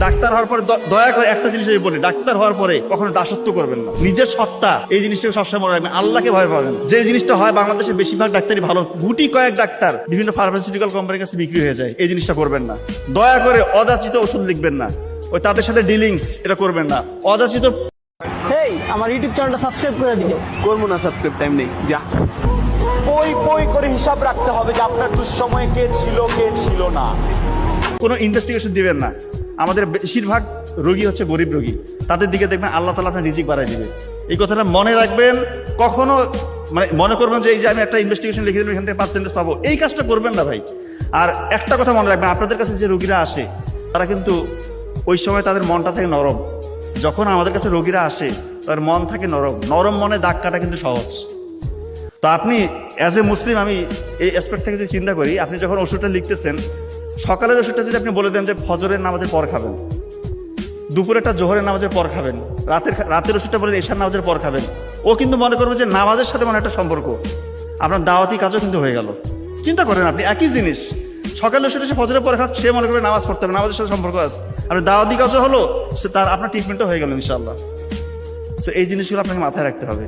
Doctor হওয়ার পরে দয়া করে একটা জিনিস আমি বলি, ডাক্তার হওয়ার পরে কখনো দাসত্ব করবেন না। নিজের সত্তা এই জিনিসটাকে সবসময় মনে রাখবেন, আল্লাহকে ভয় পাবেন। যে জিনিসটা হয় বাংলাদেশের বেশিরভাগ ডাক্তারই ভালো, গুটি কয়েক ডাক্তার বিভিন্ন ফার্মাসিউটিক্যাল কোম্পানির কাছে বিক্রি হয়ে যায়। এই জিনিসটা করবেন না। দয়া করে অযাচিত ওষুধ লিখবেন না, ওই তাদের সাথে ডিলিংস এটা করবেন না। অযাচিত হেই, আমার ইউটিউব চ্যানেলটা সাবস্ক্রাইব করে দিও। করবো না, সাবস্ক্রাইব টাইম নেই, যা। পই করে হিসাব রাখতে হবে যে আপনার দুঃসময়ে কে ছিল না। কোনো ইনভেস্টিগেশন দিবেন না। আমাদের বেশিরভাগ রোগী হচ্ছে গরিব রোগী, তাদের দিকে দেখবেন আল্লাহ তাআলা আপনার রিজিক বাড়ায় দিবে। এই কথাটা মনে রাখবেন। কখনো মানে মনে করবেন যে এই যে আমি একটা ইনভেস্টিগেশন লিখে দিলাম এখান থেকে পার্সেন্টেজ পাবো, এই কাজটা করবেন না ভাই। আর একটা কথা মনে রাখবেন, আপনাদের কাছে যে রোগীরা আসে তারা কিন্তু ওই সময় তাদের মনটা থাকে নরম। যখন আমাদের কাছে রোগীরা আসে তার মন থাকে নরম, নরম মনে দাগ কাটা কিন্তু সহজ। তো আপনি অ্যাজ এ মুসলিম, আমি এই অ্যাসপেক্ট থেকে যদি চিন্তা করি, আপনি যখন ওষুধটা লিখতেছেন, সকালের ওষুধটা যদি আপনি বলে দেন যে ফজরের নামাজের পর খাবেন, দুপুরেরটা জোহরের নামাজের পর খাবেন, রাতের ওষুধটা বলে এশার নামাজের পর খাবেন, ও কিন্তু মনে করবে যে নামাজের সাথে মানে একটা সম্পর্ক, আপনার দাওয়াতি কাজও কিন্তু হয়ে গেল। চিন্তা করেন, আপনি একই জিনিস সকালের ওষুধ এসে ফজরের পর খাচ্ছে, সে মনে করবে নামাজ পড়তে হবে, নামাজের সাথে সম্পর্ক আছে, আপনার দাওয়াতি কাজও হলো, সে তার আপনার ট্রিটমেন্টও হয়ে গেল ইনশাআল্লাহ। সো এই জিনিসগুলো আপনাকে মাথায় রাখতে হবে।